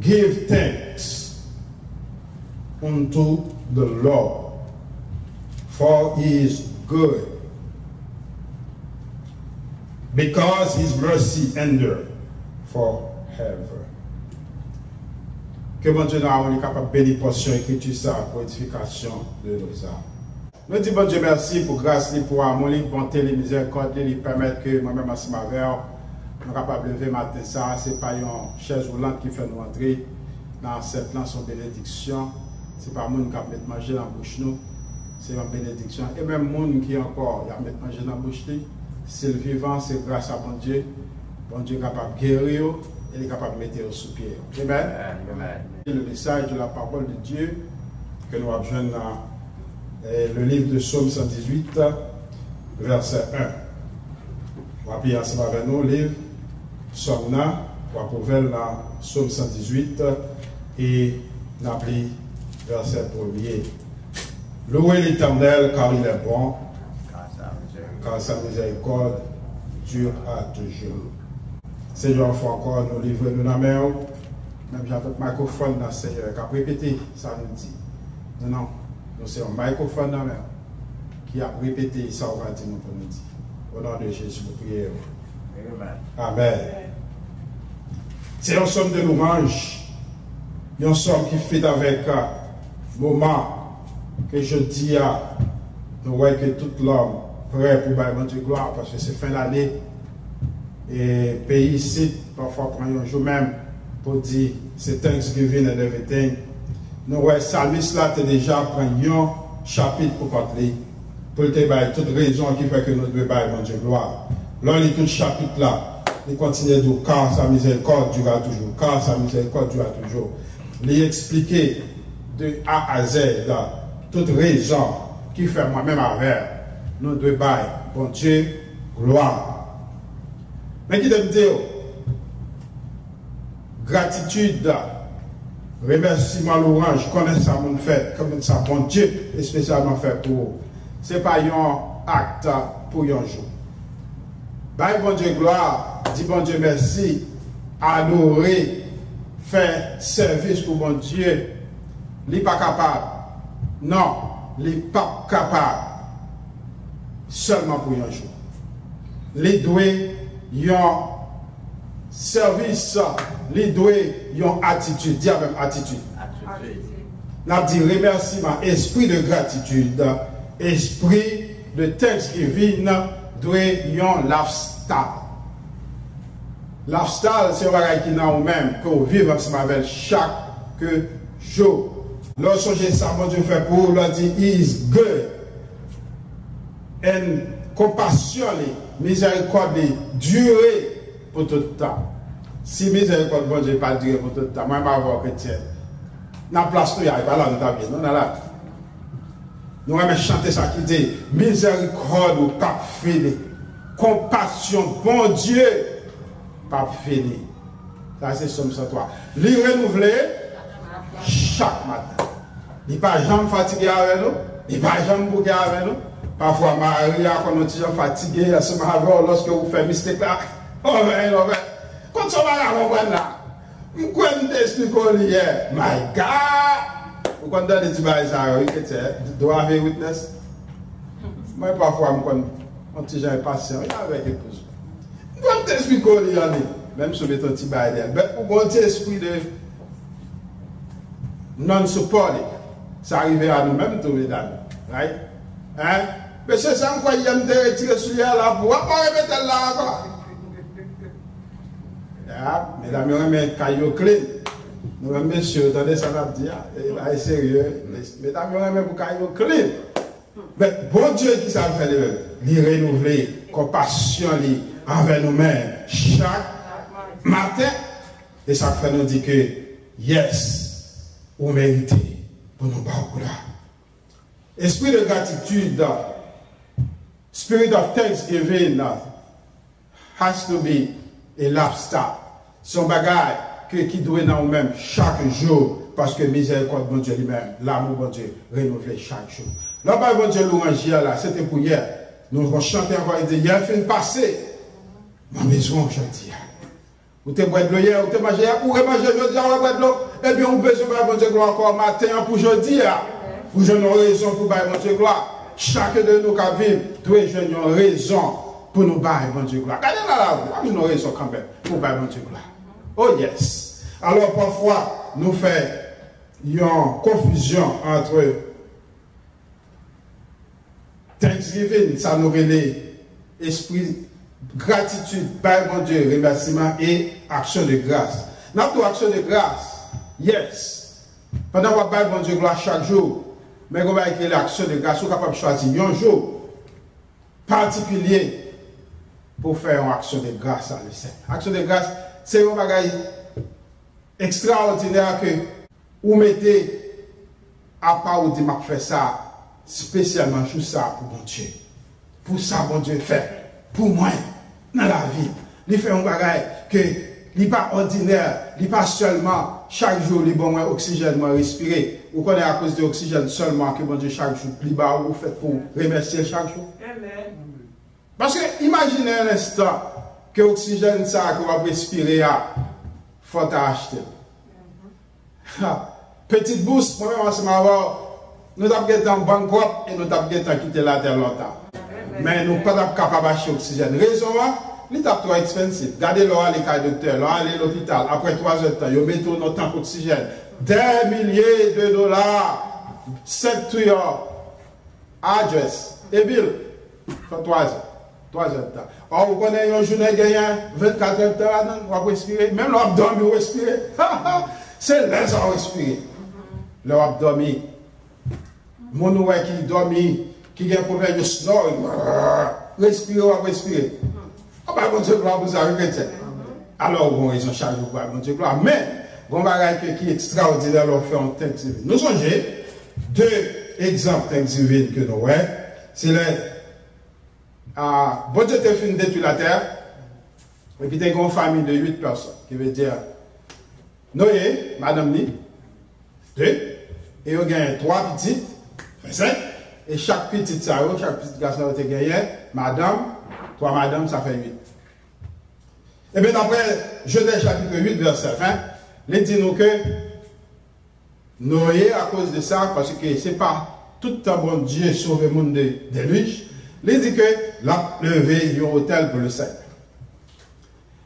Give thanks unto the Lord, for he is good, because his mercy endure forever. Que bon Dieu nous a capable de bénir portion écriture ça pour édification de nos âmes. Nous disons bon Dieu merci pour grâce, pour amour, bonté, les miséricordes, les permettre que moi-même ensemble avec nous sommes capables de lever matin ça. Ce n'est pas une chaise roulante qui fait nous entrer dans cette son bénédiction. Ce n'est pas le monde qui a mettre manger dans la bouche nous. C'est une bénédiction. Et même le monde qui encore a mettre manger dans la bouche, c'est le vivant, c'est grâce à bon Dieu. Bon Dieu est capable de guérir. Il est capable de mettre sous pied. Amen. Le message de la parole de Dieu que nous avons besoin dans le livre de Psaume 118, verset 1. On va appuyer ensemble avec nous, livre Psaume 1, on va trouver dans Psaume 118 et nous appelons verset 1er. Louez l'Éternel car il est bon, car sa miséricorde dure à toujours. Seigneur, il faut encore nous livrer nous dans la main. Même j'ai un microphone dans le Seigneur qui a répété ça nous dit. Non, nous c'est un microphone dans la main qui a répété ça, on va dire nous pour nous dire. Au nom de Jésus, nous prions. Amen. C'est un somme de louange. Un somme qui fait avec moment que je dis à nous voyons que tout l'homme prêt pour bailler Dieu gloire parce que c'est fin d'année. Et pays ici, parfois prend un jour même pour dire c'est Thanksgiving and everything. Nous voyons Salmis là, tu déjà pris un chapitre pour parler. Pour te bailler toute raison qui fait que nous devons bailler mon Dieu gloire. Là, tout chapitre là, il continue de dire car sa miséricorde durera toujours. Car sa miséricorde durera toujours. Il expliquer de A à Z là, toute raison qui fait moi-même avec nous devons bailler mon Dieu gloire. Mais qui me dit, gratitude, remerciement, louange, connais ça mon fait, comme ça bon Dieu est spécialement fait pour vous. Ce n'est pas un acte pour un jour. Bye bon Dieu gloire, dis bon Dieu merci, adorer, faire service pour bon Dieu. Il n'est pas capable. Non, il n'est pas capable. Seulement pour un jour. Les doués. Yon service, les doués, yon attitude, dis même attitude. N'a dit remerciement, esprit de gratitude, esprit de thanksgiving, doué, yon lifestyle. Lifestyle, c'est un bagage qui n'a ou même, que vous vivez ensemble avec chaque jour. Lorsque j'ai ça, mon Dieu fait pour vous, il dit, he is good. And compassion, miséricorde, durée pour tout le temps. Si miséricorde, bon Dieu, pas durée pour tout le temps, moi, je vais avoir chrétien. Dans la place, il n'y a pas là, nous sommes là. Nous allons chanter ça qui dit miséricorde ou pas fini. Compassion, bon Dieu, pas fini. Ça, c'est Somme 103. Lui renouveler chaque matin. Il n'est pas jamais fatigué avec nous, il n'est pas jamais bouqué avec nous. Parfois, Marie, quand on est fatigué, lorsque vous faites mistake là, oh ben, quand on va là, vous pouvez expliquer hier, my God, vous comprenez les petits ça, do I have a witness? Moi, parfois, mon petit gens est patient, il y a avec épouse. Vous pouvez t'expliquer hier, même sur le petit bail, mais vous avez un esprit de non-support, ça arrive à nous-mêmes, tous les dames, right? Hein? Mais c'est ça quoi il aime te retirer celui là pour pas remettre là encore. Mesdames, on met caillou clean. Nous messieurs, attendez ça va dire, il est sérieux. Mesdames, on met pour caillou clean. Mais bon Dieu qui ça fait les renouveler compassion envers nous-mêmes chaque matin et ça fait nous dire que yes, on mérite pour nous battre là. Esprit de gratitude, spirit of thanksgiving has to be a lifestyle. Son bagage qui doit dans nous-mêmes chaque jour parce que miséricorde bon Dieu lui-même, l'amour bon Dieu renouvelé chaque jour. Là-bas, bon Dieu louange là, c'était pour hier. Nous allons chanter encore et dire, hier fin passé, ma maison aujourd'hui. Ou te boire de l'eau hier, ou te manger hier, ou remanger aujourd'hui, ou boire de l'eau. Eh bien, on besoin de bon Dieu gloire encore matin pour aujourd'hui. Pour je n'ai raison pour bailler bon Dieu gloire. Chacun de nous qui vivent, doit jouer une raison pour nous bailler bon Dieu gloire. Regardez là, nous avons raison quand même pour bailler bon Dieu gloire. Oh yes. Alors parfois, nous faisons une confusion entre Thanksgiving, ça nous relève esprit gratitude, par mon Dieu, remerciement et action de grâce. Notre action de grâce, yes. Pendant qu'on parle mon Dieu gloire chaque jour, mais on va écrire l'action de grâce, on est capable de choisir un jour particulier pour faire une action de grâce à l'Église. Action de grâce, c'est un bagage extraordinaire que vous mettez à part ou dit m'a fait ça spécialement pour ça pour mon Dieu. Pour ça mon Dieu fait pour moi dans la vie. Il fait un bagage que il n'est pas ordinaire, il n'est pas seulement chaque jour il bon oxygène moi respirer. Vous connaissez à cause de l'oxygène seulement que mon Dieu chaque jour il va vous fait pour remercier chaque jour. Amen. Parce que imaginez un instant que l'oxygène ça que vous respirer faut acheter. Petite bourse, moi-même, nous avons été en bankrupt et nous avons quitté la terre longtemps. Mais nous ne sommes pas capables d'acheter l'oxygène. Raison, c'est trop expensive. Regardez l'heure les cas docteur, l'heure aller à l'hôpital, après 3 heures de temps, ils mettent notre temps d'oxygène. Des milliers de dollars, 7 tuyaux, adresse, et bill, 3 heures. 3 heures de temps. Or, vous connaissez une journée gagnant 24 heures de temps, on va respirer. Même l'abdomen, vous respirez. C'est les gens respirer. L'abdomen. Mon oué qui dormi, qui a un problème de snore, respirer, on va respirer. Oh, bah, mon Dieu, gloire, vous avez chrétien. Alors, bon, ils ont chaque jour, mon Dieu, gloire. Mais, bon, bagage qui est extraordinaire, leur fait en Thanksgiving. Nous sommes 2 exemples Thanksgiving que nous avons. C'est les. Bon Dieu te fait détruire la terre, et puis tu as une famille de 8 personnes, qui veut dire Noé, Madame Ni, 2, et il y a 3 petites, 5, et chaque petite chaque petit garçon qui a gagné, Madame, 3 Madame, ça fait 8. Et bien après, Genèse chapitre 8, verset 20, il dit nous que Noé, à cause de ça, parce que ce n'est pas tout le temps bon Dieu sauve le monde de lui. Il dit que l'a levé un hôtel pour le Seigneur.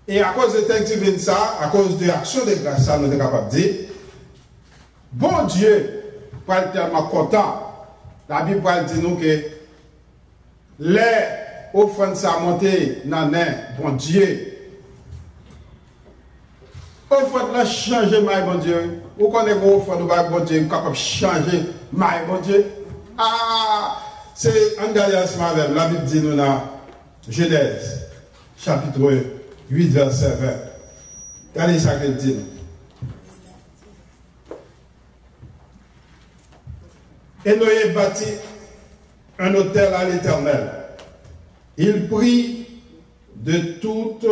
Et à cause de Thanksgiving ça, à cause de l'action de grâce, ça, nous sommes capables de dire, bon Dieu, pour être tellement content, la Bible dit nous que les offrandes ça monté dans le bon Dieu. Offrande là changer maille bon Dieu. Vous connaissez vos offrandes bon Dieu, capable de changer maille bon Dieu. Ah! C'est en regardant avec la Bible dit nous dans Genèse, chapitre 8, verset 20. Regardez ça qu'elle dit. Et Noé bâtit un autel à l'Éternel. Il prit de toutes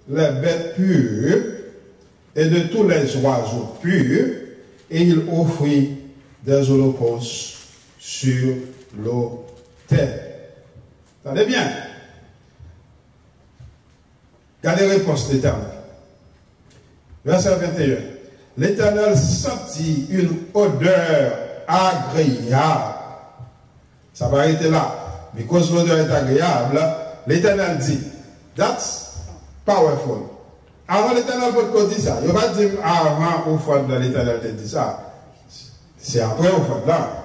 les bêtes pures et de tous les oiseaux purs, et il offrit des holocaustes sur l'autel. Attendez bien. Regardez la réponse de l'Éternel. Verset 21. L'Éternel sentit une odeur agréable. Ça va arrêter là. Mais cause l'odeur est agréable, l'Éternel dit, that's powerful. Avant l'Éternel peut dire ça. Il ne va pas dire avant au fond de l'Éternel te dit ça. C'est après au fond là.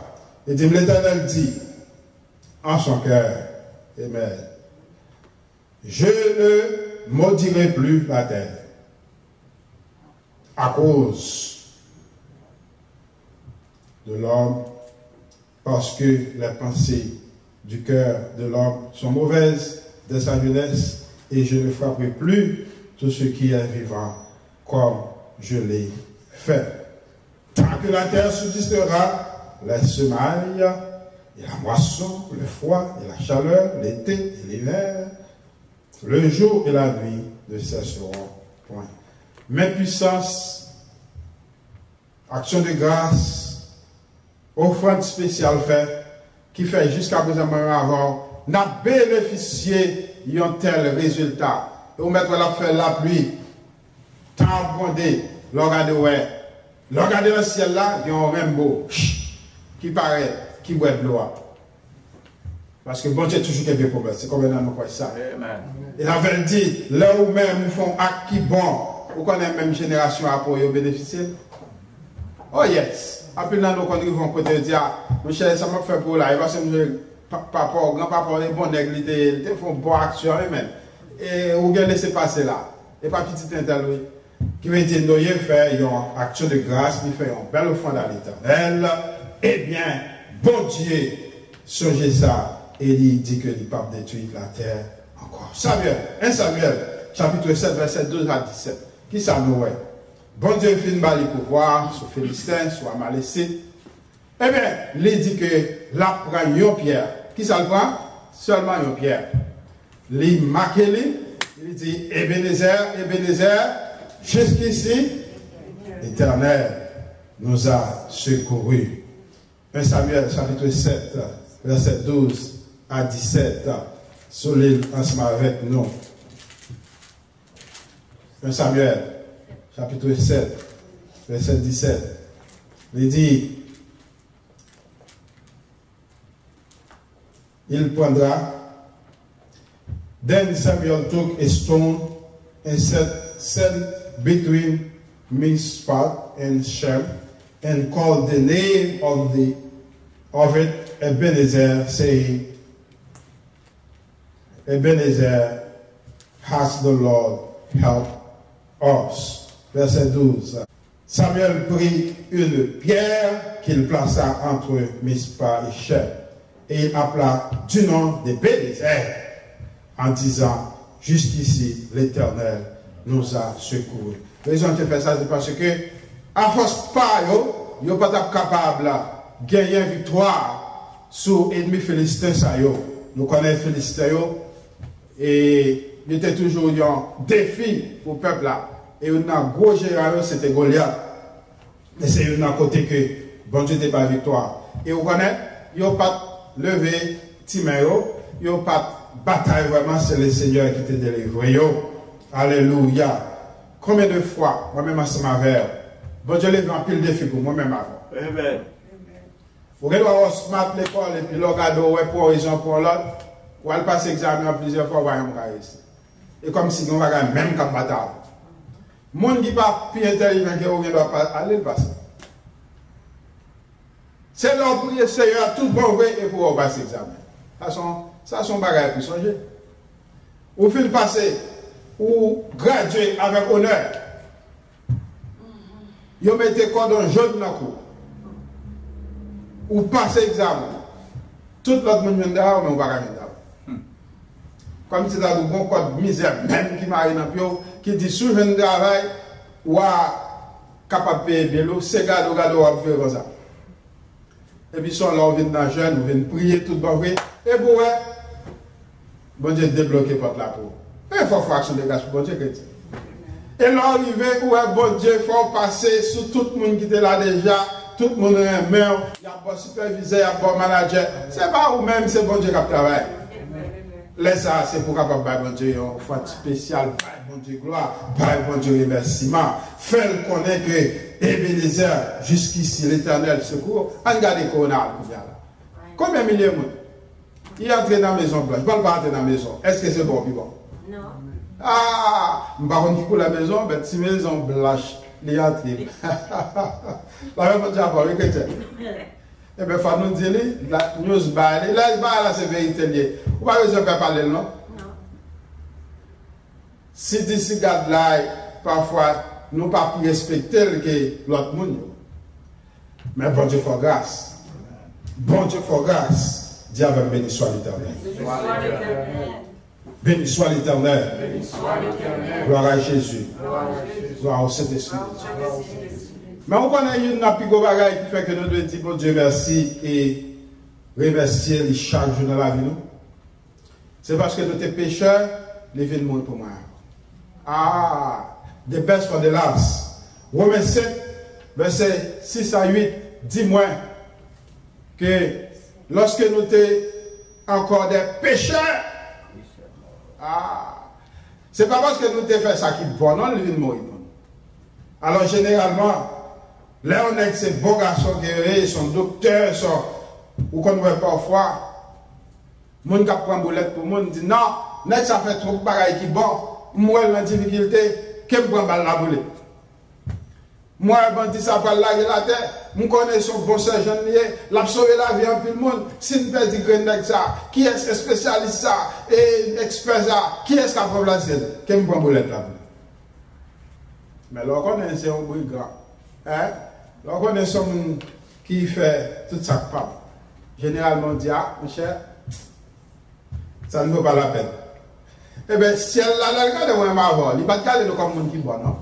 Il dit, l'Éternel dit en son cœur, Amen, je ne maudirai plus la terre à cause de l'homme, parce que les pensées du cœur de l'homme sont mauvaises de sa jeunesse, et je ne frapperai plus tout ce qui est vivant comme je l'ai fait. Tant que la terre subsistera, les semailles et la moisson, le froid et la chaleur, l'été et l'hiver, le jour et la nuit ne cesseront point. Mes puissances, action de grâce, offrande spéciale fait, qui fait jusqu'à présent avant, n'a bénéficié d'un tel résultat. Et on mettra la faire la pluie, tant bondé, regardez ouais. Regardez le ciel là, il y a un rainbow qui paraît, qui boit de l'eau. Parce que bon Dieu toujours quelque problème. C'est comme nous croyons ça. Il avait dit, là où même nous font acte qui bon, vous connaissez même génération après bénéficier. Oh yes. Après là, nous vont côté dire, mon cher, ça m'a fait pour là. Il va se dire, papa, grand-papa, les bons nègres, ils font bon action, et vous laissez passer là. Et pas petit interlude. Qui veut dire, nous fait une action de grâce, nous fait une belle offrande à l'Éternel. Eh bien, bon Dieu, songez ça, et il dit que il ne peut pas détruire la terre encore. Samuel, 1 Samuel, chapitre 7, verset 12 à 17. Qui ça nous est? Bon Dieu fait une balle pour voir, sur Philistin, soit Malaisie. Eh bien, il dit que là, prend une pierre. Qui ça le prend? Seulement une pierre. Il marque, il dit, Ebenezer, jusqu'ici, l'Éternel nous a secourus. 1 Samuel, chapitre 7, verset 12 à 17. Soleil ensemble avec nous. 1 Samuel, chapitre 7, verset 17. Il dit, il prendra. Then Samuel took a stone and set it between Mizpah and Shem, and called the name of it Ebenezer, saying, Ebenezer, has the Lord helped us. Verset 12. Samuel prit une pierre qu'il plaça entre Mizpah et Shem, et il appela du nom d'Ebenezer, en disant, jusqu'ici, l'Éternel nous a secourus. La raison de faire ça, c'est parce que, à force pas, yo pas capable de gagner une victoire sur l'ennemi philistin. Nous connaissons les Philistins, et il était toujours un défi pour le peuple là. Et un gros général, c'était Goliath. Mais c'est un côté que bon Dieu n'était pas victoire. Et vous connaissez, il n'y a pas levé Timéo, il n'y a pas bataille vraiment, c'est le Seigneur qui t'a délivré. Alléluia. Combien de fois, moi-même, à Samaver, bon Dieu l'a en pile défi pour moi-même avant. Amen. Vous allez avoir smart l'école et puis l'orgado, ouais, pour raison pour l'autre, ou elle passe examen plusieurs fois, voyons ici. Et comme si nous avons même comme bataille. Mon qui n'est pas plus intelligent que vous, ne doit pas aller le passer. C'est leur prier Seigneur, tout bon vrai et pour passer l'examen. Ça sont bagages pour changer. Ou fin passer, ou graduer avec honneur. Vous mettez cordon jaune dans le cou. Ou passer l'examen. Tout l'autre monde vient d'ailleurs, mais on va gagner d'ailleurs. Comme si dans le bon code misère, même qui m'arrive dans le pied, qui dit sous jeune travail, ou capable de payer vélo, c'est gado, on va faire comme ça. Et puis, son là, on vient dans jeune, on vient prier tout bon vrai. Et pour bon Dieu débloquer porte la peau. Et il faut faire action de grâce pour bon Dieu chrétien. Et là, arrivé où bon Dieu, il faut passer sur tout le monde qui était là déjà, tout le monde est un maire, il y a un bon superviseur, il y a un bon manager. C'est pas ou même, c'est bon Dieu qui travaille. Laisse ça, c'est pour capable de bon Dieu, une fois spéciale, bon Dieu gloire, bon Dieu remerciement. Fais connaître que Ebenezer, jusqu'ici, l'Éternel secours. Regardez qu'on a. Combien de milliers de monde? Il est entré dans la maison blanche. Je ne parle pas entrer dans la maison. Est-ce que c'est bon ou bon? Non. Ah, je ne parle pas pour la maison, mais si la maison blanche, il est entré. La même chose à parler, chrétien. Eh bien, il faut nous dire, la news baille, là, c'est vérité. Vous ne pouvez pas parler, non? Non. Si d'ici, garde là, parfois, nous ne pouvons pas respecter que l'autre monde. Mais bon Dieu, faut grâce. Bon Dieu, faut grâce. Dis avec béni soit l'Éternel. Béni soit l'Éternel. Gloire à Jésus. Gloire au Saint-Esprit. Mais on connaît une plus gros bagaille qui fait que nous devons dire bon Dieu merci et remercier chaque jour dans la vie. C'est parce que nous sommes pécheurs, les vies mourir pour moi. Ah, the best for the last. Romains 7, verset 6 à 8, dis-moi que lorsque nous sommes encore des pécheurs, c'est pas parce que nous avons fait ça qui est bon, non, les vies mourir. Alors généralement, là on est ces beaux garçons guéris, son docteur, ou qu'on voit parfois, mon qui prend boulette pour monde dit non, net ça fait trop pareil qui bon, moi en difficulté, qui me prend balle la boulette. Moi, quand dit ça par là, la terre, je connais son bon sergent, l'a sauvé la vie en tout le monde. Si nous perdons des ça, qui est spécialiste ça, et expert ça, qui est-ce qui a pris la scène? Qui me prend boulette là? Mais là, on connaît un brigand. Hein? Là, on connaît son qui fait tout ça pas. Généralement, on dit, ah, mon cher, ça ne vaut pas la peine. Eh bien, si elle a regardé moi avant, il ne va pas regarder comme monde qui boit, non?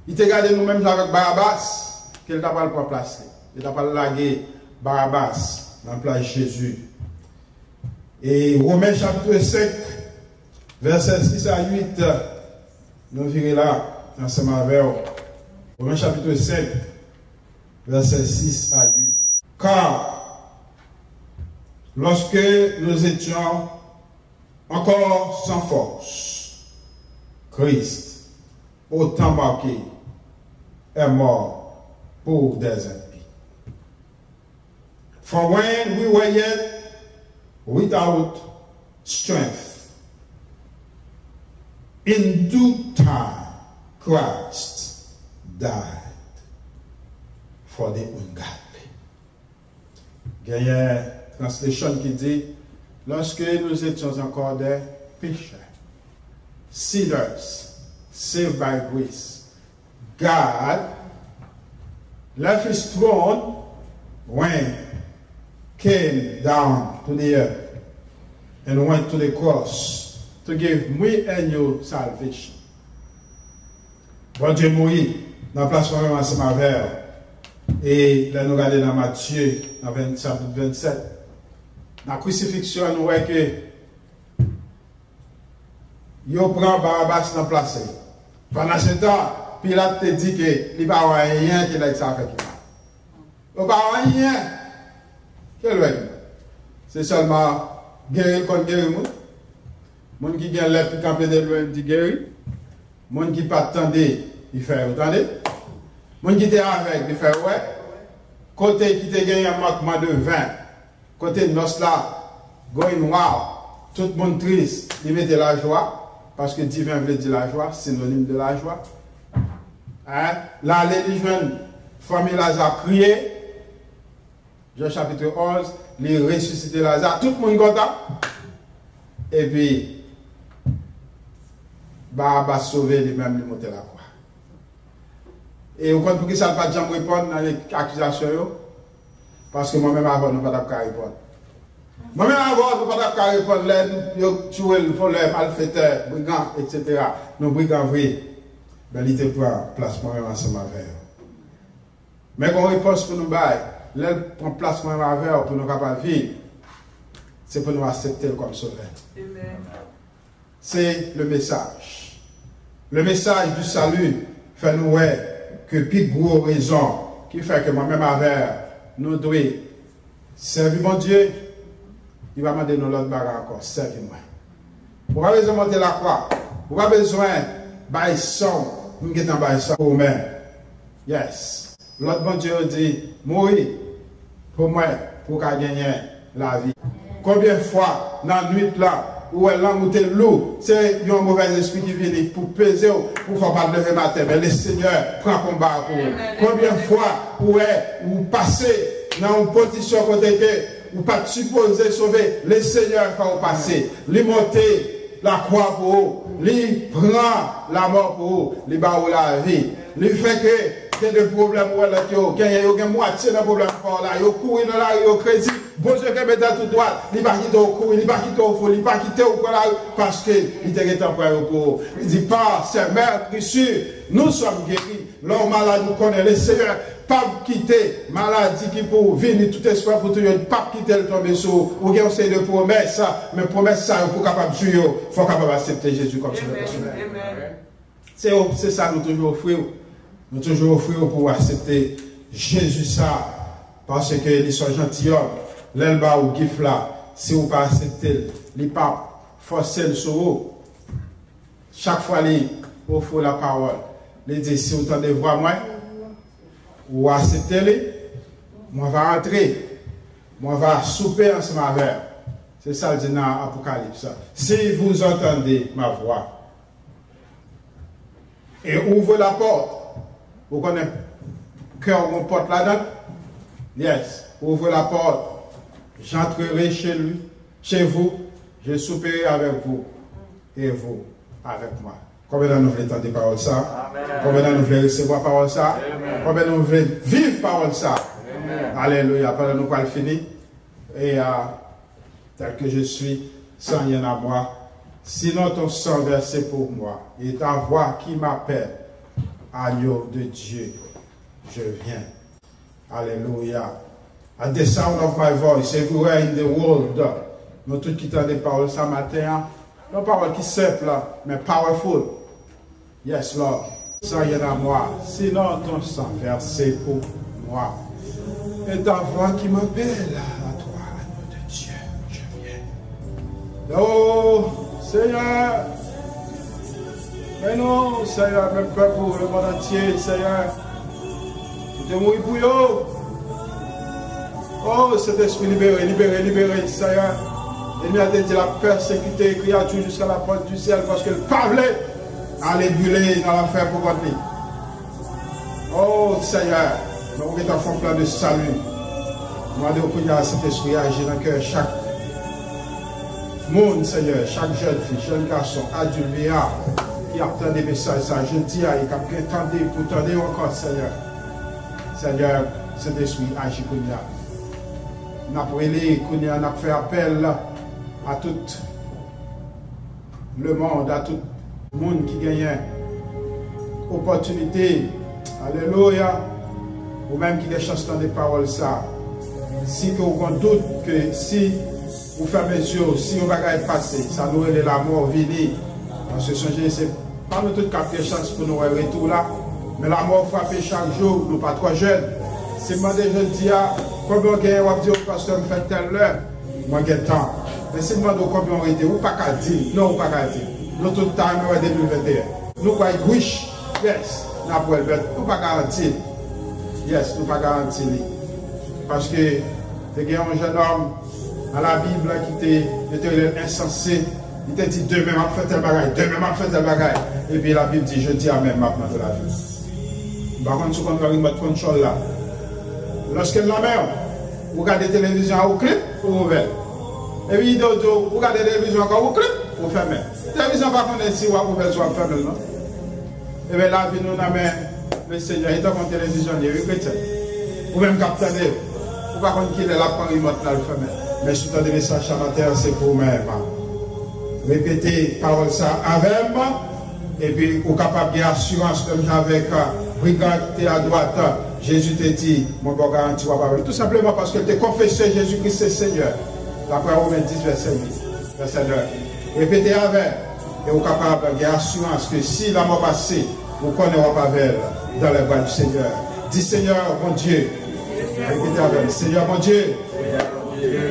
Il te regarde nous-mêmes avec Barabbas, qu'il n'a pas le placer. Il n'a pas lagué Barabbas dans la place Jésus. Et Romains chapitre 5, verset 6 à 8, nous verrons là, ensemble avec Romains chapitre 5, verset 6 à 8. Car, lorsque nous étions encore sans force, Christ, au temps marqué, est mort pour des impies. For when we were yet without strength, in due time Christ died for the ungodly. Il y a une translation qui dit, lorsque nous étions encore des pécheurs, sinners, saved by grace, God left his throne when came down to the earth and went to the cross to give me and you salvation. Bon Dieu mourit dans la place où on s'est avec et là nous regardons dans Matthieu dans chapitre 27. Dans la crucifixion, nous voyons que il prend Barabbas dans la place. Pendant ce temps, Pilate te dit que il n'y a pas rien qui a ça fait. Il n'y a pas rien. Quel est c'est seulement guérir contre guérir. Les gens qui gagnent l'air puis camper de loin dit guérir. Les gens qui ne pas attendez, il fait attendez. Les gens qui étaient avec, il fait ouais. Côté qui te gagne un manquement de vin, côté nos là, going noir, tout le monde triste, il mettait la joie, parce que divin veut dire la joie, synonyme de la joie. Hein? Là, les jeunes, famille Lazare crié, Jean chapitre 11, les ressuscité Lazare, tout le monde content. Et puis, Barabbas sauvé lui-même, il monte la croix. Et vous comprenez que ça ne va pas jamais répondre dans les accusations? Parce que moi-même avant, nous ne pouvons pas répondre. Moi-même avant, nous ne pouvons pas répondre. Nous tuer le voleur, malfaiteur, brigand, etc. Nous brigands vrais. Ben, il était prend place moi-même ensemble avec eux. Mais qu'on réponse pour nous bailler, là, prend place moi-même avec eux pour nous capables vivre. C'est pour nous accepter comme sauveur. C'est le message. Le message du salut fait nous voir que plus gros raison qui fait que moi-même avec nous devons servir mon Dieu, il va demander nous l'autre bagarre encore, servir-moi. Vous n'avez pas besoin de monter la croix, vous n'avez pas besoin de son, nous sommes son pour moi. Yes. L'autre bon Dieu dit, mourir pour moi, pour gagner la vie. Combien de fois dans la nuit là, où elle a monté l'eau, c'est un mauvais esprit qui vient pour peser, pour faire pas lever matin. Mais le Seigneur prend combat pour vous. Combien de fois vous passez dans une position côté que vous pas supposé sauver, le Seigneur quand vous passez, lui monter la croix pour vous, lui prend la mort pour vous, lui bat la vie, lui fait que il y a des problèmes où il y a une moitié de problèmes par là, il court dans la rue, il crédit, bon Dieu qui met tout droit, il ne va pas quitter au cours, il ne va pas quitter au fond, il ne va pas quitter au cours parce qu'il était en prêt au cours. Il dit pas, c'est mère Christ, nous sommes guéris. L'homme malade nous connaît, le Seigneur, pas quitter maladie qui pour venir tout espoir pour tout le monde, pas quitter le tomber sur, ou bien c'est de promesses, mais promesses ça, pour capable de jouer, il faut capable d'accepter Jésus comme Seigneur personnel. C'est ça nous toujours offrir. Nous toujours offrir pour accepter Jésus ça, parce que les sont gentilshommes, l'elba ou gif là, si vous pas accepter, les papes forcent le sur vous. Chaque fois, ils offrent la parole, Il dit, si vous entendez voix moi, ou acceptez-les, moi va rentrer, moi va souper ensemble avec. C'est ça le dit dans l'Apocalypse. Si vous entendez ma voix, et ouvre la porte, vous connaissez cœur mon porte là-dedans? Yes, ouvre la porte, j'entrerai chez lui, chez vous, je souperai avec vous, et vous avec moi. Combien de nous voulons entendre parole ça? Amen. Combien de nous voulons recevoir parole ça? Amen. Combien de nous voulons vivre parole ça? Amen. Alléluia. Pendant nous pas le finir. Et tel que je suis, sans rien à moi. Sinon ton sang versé pour moi. Et ta voix qui m'appelle. Agneau de Dieu. Je viens. Alléluia. At the sound of my voice, everywhere in the world. Nous tous qui entendons des paroles ça matin. Non paroles qui simples, mais powerful. Yes, Lord. Sans rien à moi. Sinon, ton sang versé pour moi. Et ta voix qui m'appelle à toi, agneau de Dieu. Je viens. Oh, Seigneur. Mais non, Seigneur, même pas pour le monde entier, Seigneur. Tu t'es mourir pour eux. Oh, cet esprit libéré, libéré, libéré, Seigneur. Il m'a dit la persécuter les créatures jusqu'à la porte du ciel parce qu'elle parlait à les brûler dans l'enfer pour votre vie. Oh Seigneur, nous avons fait un plan de salut. Nous avons dit à cet esprit agir dans le cœur chaque monde, Seigneur, chaque jeune fille, jeune garçon, adulte, vieillard, qui attend des messages, ça, je dis à qui a prétendu pour tendre encore, Seigneur. Seigneur, cet esprit agit comme ça. Nous avons fait appel à tout le monde, à tout le monde qui gagne opportunité. Alléluia. Ou même qui a des chances dans des paroles ça. Si vous avez doute que si vous fermez les yeux, si vous ne pouvez pas passer, ça nous est la mort venir. Parce que c'est pas nous toutes qui avons chance pour nous retour là. Mais la mort frappe chaque jour, nous pas trop jeunes. Si moi déjà dis combien vous avez dit au pasteur me fait telle heure, moi j'ai temps. Mais si moi combien on était, ou pas qu'à dire, non, ou pas qu'à dire. Nous tout le temps, nous sommes 2021. Nous croyons riches, yes, nous avons nous pas garantir. Yes, nous pas garantir. Parce que il y a un jeune homme dans la Bible qui était insensé. Il t'a dit demain, je vais faire tel bagage, demain, je vais faire tel bagage. Et puis la Bible dit, je dis à même maintenant de la vie. Par contre, si on va remettre contrôle là, lorsque la mer, vous regardez la télévision, vous clip, vous ouvrez. Et puis, vous regardez la télévision, vous clip, vous fermez. La télévision, par contre, si vous ouvrez, vous fermez, non? Et bien là, nous avons le Seigneur, il est en télévision, il est chrétien. Ou même capitaine, ou par contre, qu'il est là, quand il monte là, le fermé. Mais si vous avez des messages à matin, c'est pour vous-même. Répétez parole ça avec moi. Et puis, vous êtes capable d'assurance, comme avec brigade qui était à droite. Jésus t'a dit, mon bon garantie, tout simplement parce que tu as confessé Jésus-Christ c'est Seigneur. D'après Romains 10, verset 8, verset 9. Répétez avec, et vous êtes capable d'assurance que si la mort passée, vous connaissez pas vers dans les bras du Seigneur. Dis Seigneur, mon Dieu. Répétez avec, Seigneur, mon Dieu.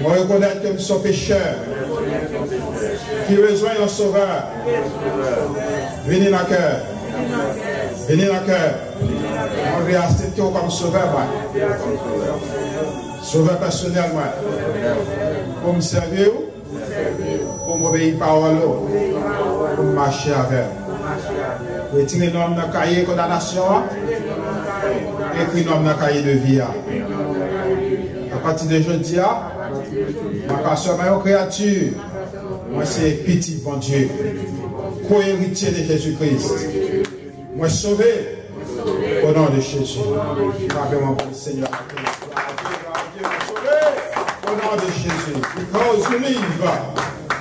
On reconnaît que nous sommes pécheurs. Qui rejoignent un sauveur. Venez dans le cœur. Venez dans le cœur. On veut accepter comme sauveur. Sauveur personnel. Pour me servir. Pour m'obéir parole. Pour marcher avec. Retirez l'homme dans le cahier de condamnation. Écrit l'homme dans le cahier de vie. À partir de jeudi, ma passion, ma créature. Moi, c'est petit, bon Dieu. Co-héritier de Jésus-Christ. Moi, sauvé. Au nom de Jésus. Parlez-moi pour le Seigneur. Au nom de Jésus. Because you live,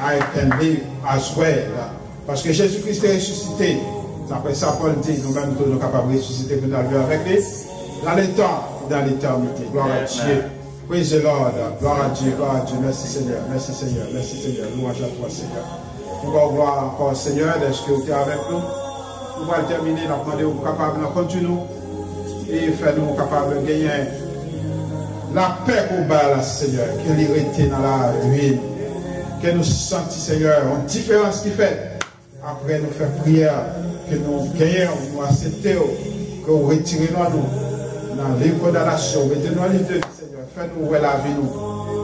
I can live as well. Parce que Jésus-Christ est ressuscité. Après ça, Paul dit, nous-mêmes, nous sommes capables de ressusciter pour nous avec lui. Dans les temps, dans l'éternité. Gloire à Dieu. Praise the Lord. Gloire à Dieu, gloire à Dieu. Merci Seigneur, merci Seigneur, merci Seigneur. Louange à toi Seigneur. Nous allons voir encore Seigneur, est-ce que tu es avec nous? Nous allons terminer, nous allons demander aux capables de continuer et faire nous capables de gagner la paix pour bas Seigneur, qu'elle irrite dans la ruine, que nous sentons Seigneur, une différence qui fait. Après nous faire prière que nous gagnons, nous acceptons, que vous retirez nous dans les condamnations, mettez-nous en livre de vie, Seigneur. Fais-nous la vie, nous,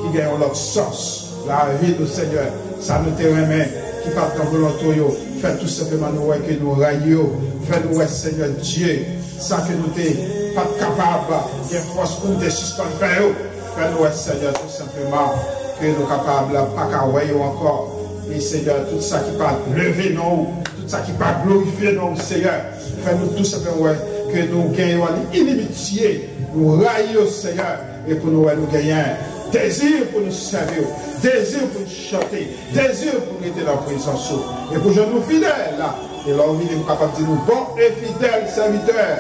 qui gagnons notre sens, la vie, nous, Seigneur. Ça nous te remet, qui part dans volontaire. Fais tout simplement nous que nous raillons. Fais-nous, Seigneur Dieu, ça que nous n'sommes pas capables, de force pour nous suspendre. Fais-nous, Seigneur, tout simplement, que nous sommes capables, pas qu'à voir encore. Et Seigneur, tout ça qui part lever nous, tout ça qui part glorifier nous, Seigneur. Fais-nous tout simplement que nous gagnons l'inimitié, nous raillons, Seigneur, et pour nous gagnons désir pour nous servir, désir pour nous chanter, désir pour nous être dans la présence. Et pour nous fidèles, là, et là, nous sommes capables de dire nous, bons et fidèles serviteurs,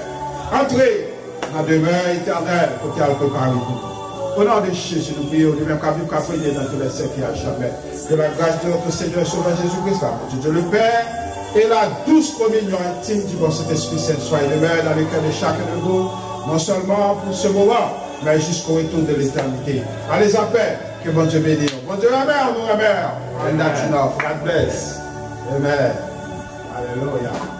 entrez dans la demeure éternelle pour qu'elle prépare nous. Au nom de Jésus, nous prions, nous-mêmes qu'à vivre, qu'à prier dans tous les siècles et à jamais. Que la grâce de notre Seigneur Sauveur Jésus-Christ, Dieu le Père, et la douce communion intime du bon Saint-Esprit Saint soit et demeure dans le cœur de chacun de vous, non seulement pour ce moment, mais jusqu'au retour de l'éternité. Allez en paix, que bon Dieu bénisse. Bon Dieu la mère, nous la mère. And that's enough. God bless. Amen. Alléluia.